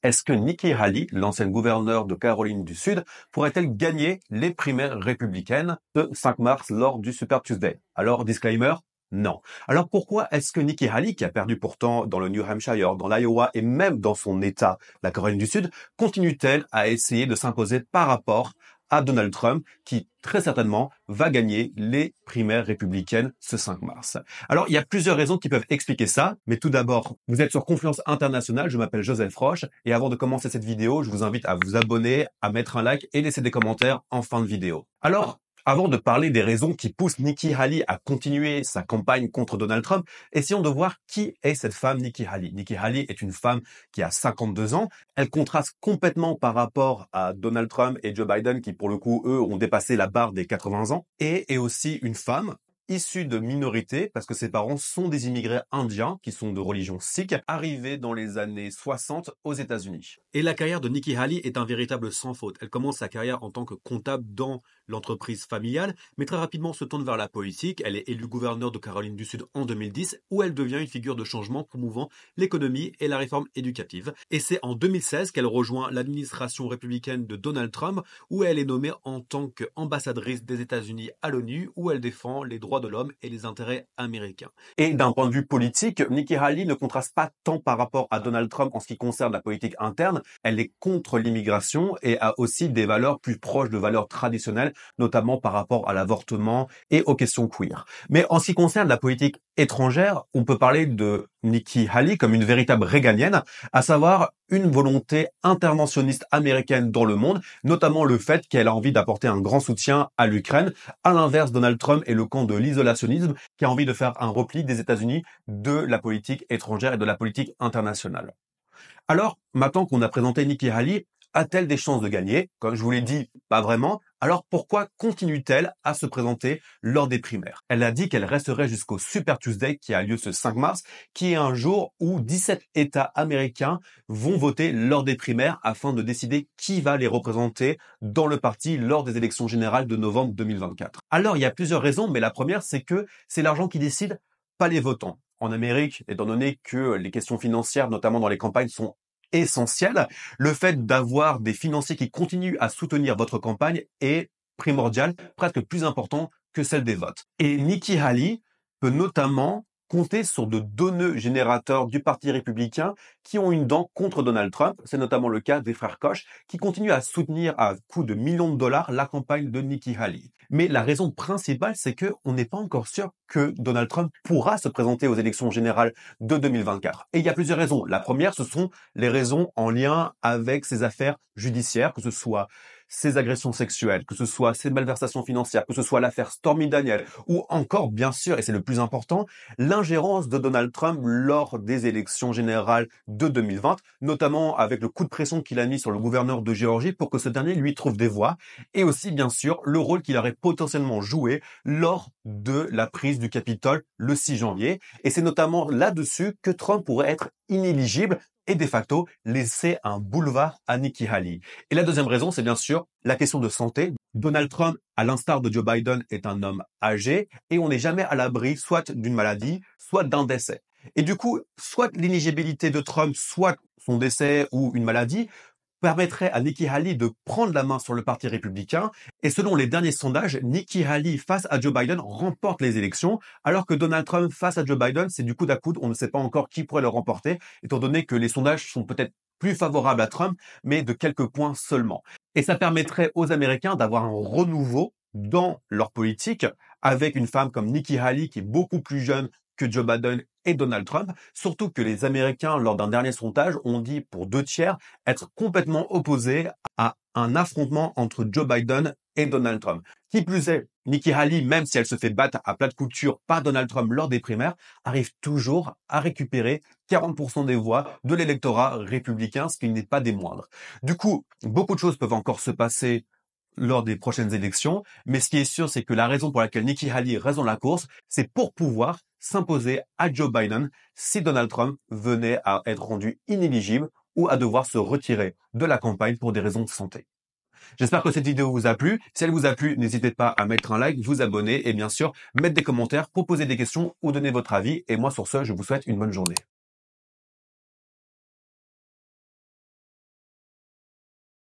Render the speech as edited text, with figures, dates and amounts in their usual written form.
Est-ce que Nikki Haley, l'ancienne gouverneure de Caroline du Sud, pourrait-elle gagner les primaires républicaines de 5 mars lors du Super Tuesday? Alors, disclaimer, non. Alors pourquoi est-ce que Nikki Haley, qui a perdu pourtant dans le New Hampshire, dans l'Iowa et même dans son État, la Caroline du Sud, continue-t-elle à essayer de s'imposer par rapport à Donald Trump, qui très certainement va gagner les primaires républicaines ce 5 mars. Alors, il y a plusieurs raisons qui peuvent expliquer ça, mais tout d'abord, vous êtes sur Confluence Internationale, je m'appelle Joseph Roche, et avant de commencer cette vidéo, je vous invite à vous abonner, à mettre un like et laisser des commentaires en fin de vidéo. Alors, avant de parler des raisons qui poussent Nikki Haley à continuer sa campagne contre Donald Trump, essayons de voir qui est cette femme Nikki Haley. Nikki Haley est une femme qui a 52 ans. Elle contraste complètement par rapport à Donald Trump et Joe Biden qui, pour le coup, eux, ont dépassé la barre des 80 ans. Et est aussi une femme issue de minorités, parce que ses parents sont des immigrés indiens qui sont de religion sikh, arrivés dans les années 60 aux États-Unis. Et la carrière de Nikki Haley est un véritable sans faute. Elle commence sa carrière en tant que comptable dans l'entreprise familiale, mais très rapidement se tourne vers la politique. Elle est élue gouverneure de Caroline du Sud en 2010, où elle devient une figure de changement promouvant l'économie et la réforme éducative. Et c'est en 2016 qu'elle rejoint l'administration républicaine de Donald Trump, où elle est nommée en tant qu'ambassadrice des États-Unis à l'ONU, où elle défend les droits de l'homme et les intérêts américains. Et d'un point de vue politique, Nikki Haley ne contraste pas tant par rapport à Donald Trump en ce qui concerne la politique interne. Elle est contre l'immigration et a aussi des valeurs plus proches de valeurs traditionnelles, notamment par rapport à l'avortement et aux questions queer. Mais en ce qui concerne la politique étrangère, on peut parler de Nikki Haley comme une véritable réganienne, à savoir une volonté interventionniste américaine dans le monde, notamment le fait qu'elle a envie d'apporter un grand soutien à l'Ukraine. À l'inverse, Donald Trump est le camp de l'isolationnisme qui a envie de faire un repli des États-Unis de la politique étrangère et de la politique internationale. Alors, maintenant qu'on a présenté Nikki Haley, a-t-elle des chances de gagner? Comme je vous l'ai dit, pas vraiment. Alors pourquoi continue-t-elle à se présenter lors des primaires? Elle a dit qu'elle resterait jusqu'au Super Tuesday qui a lieu ce 5 mars, qui est un jour où 17 États américains vont voter lors des primaires afin de décider qui va les représenter dans le parti lors des élections générales de novembre 2024. Alors il y a plusieurs raisons, mais la première c'est que c'est l'argent qui décide, pas les votants. En Amérique, étant donné que les questions financières, notamment dans les campagnes, sont essentielles, le fait d'avoir des financiers qui continuent à soutenir votre campagne est primordial, presque plus important que celle des votes. Et Nikki Haley peut notamment compter sur de donneux générateurs du Parti républicain qui ont une dent contre Donald Trump. C'est notamment le cas des frères Koch qui continuent à soutenir à coût de millions de dollars la campagne de Nikki Haley. Mais la raison principale, c'est que on n'est pas encore sûr que Donald Trump pourra se présenter aux élections générales de 2024. Et il y a plusieurs raisons. La première, ce sont les raisons en lien avec ses affaires judiciaires, que ce soit ses agressions sexuelles, que ce soit ses malversations financières, que ce soit l'affaire Stormy Daniels, ou encore, bien sûr, et c'est le plus important, l'ingérence de Donald Trump lors des élections générales de 2020, notamment avec le coup de pression qu'il a mis sur le gouverneur de Géorgie pour que ce dernier lui trouve des voix, et aussi, bien sûr, le rôle qu'il aurait potentiellement joué lors de la prise du Capitole le 6 janvier. Et c'est notamment là-dessus que Trump pourrait être inéligible et de facto laisser un boulevard à Nikki Haley. Et la deuxième raison, c'est bien sûr la question de santé. Donald Trump, à l'instar de Joe Biden, est un homme âgé et on n'est jamais à l'abri soit d'une maladie, soit d'un décès. Et du coup, soit l'inéligibilité de Trump, soit son décès ou une maladie, permettrait à Nikki Haley de prendre la main sur le Parti républicain. Et selon les derniers sondages, Nikki Haley face à Joe Biden remporte les élections, alors que Donald Trump face à Joe Biden, c'est du coude à coude. On ne sait pas encore qui pourrait le remporter, étant donné que les sondages sont peut-être plus favorables à Trump, mais de quelques points seulement. Et ça permettrait aux Américains d'avoir un renouveau dans leur politique, avec une femme comme Nikki Haley qui est beaucoup plus jeune que Joe Biden et Donald Trump, surtout que les Américains, lors d'un dernier sondage, ont dit pour 2/3 être complètement opposés à un affrontement entre Joe Biden et Donald Trump. Qui plus est, Nikki Haley, même si elle se fait battre à plat de couture par Donald Trump lors des primaires, arrive toujours à récupérer 40% des voix de l'électorat républicain, ce qui n'est pas des moindres. Du coup, beaucoup de choses peuvent encore se passer lors des prochaines élections, mais ce qui est sûr, c'est que la raison pour laquelle Nikki Haley reste dans la course, c'est pour pouvoir s'imposer à Joe Biden si Donald Trump venait à être rendu inéligible ou à devoir se retirer de la campagne pour des raisons de santé. J'espère que cette vidéo vous a plu. Si elle vous a plu, n'hésitez pas à mettre un like, vous abonner et bien sûr, mettre des commentaires pour poser des questions ou donner votre avis. Et moi, sur ce, je vous souhaite une bonne journée.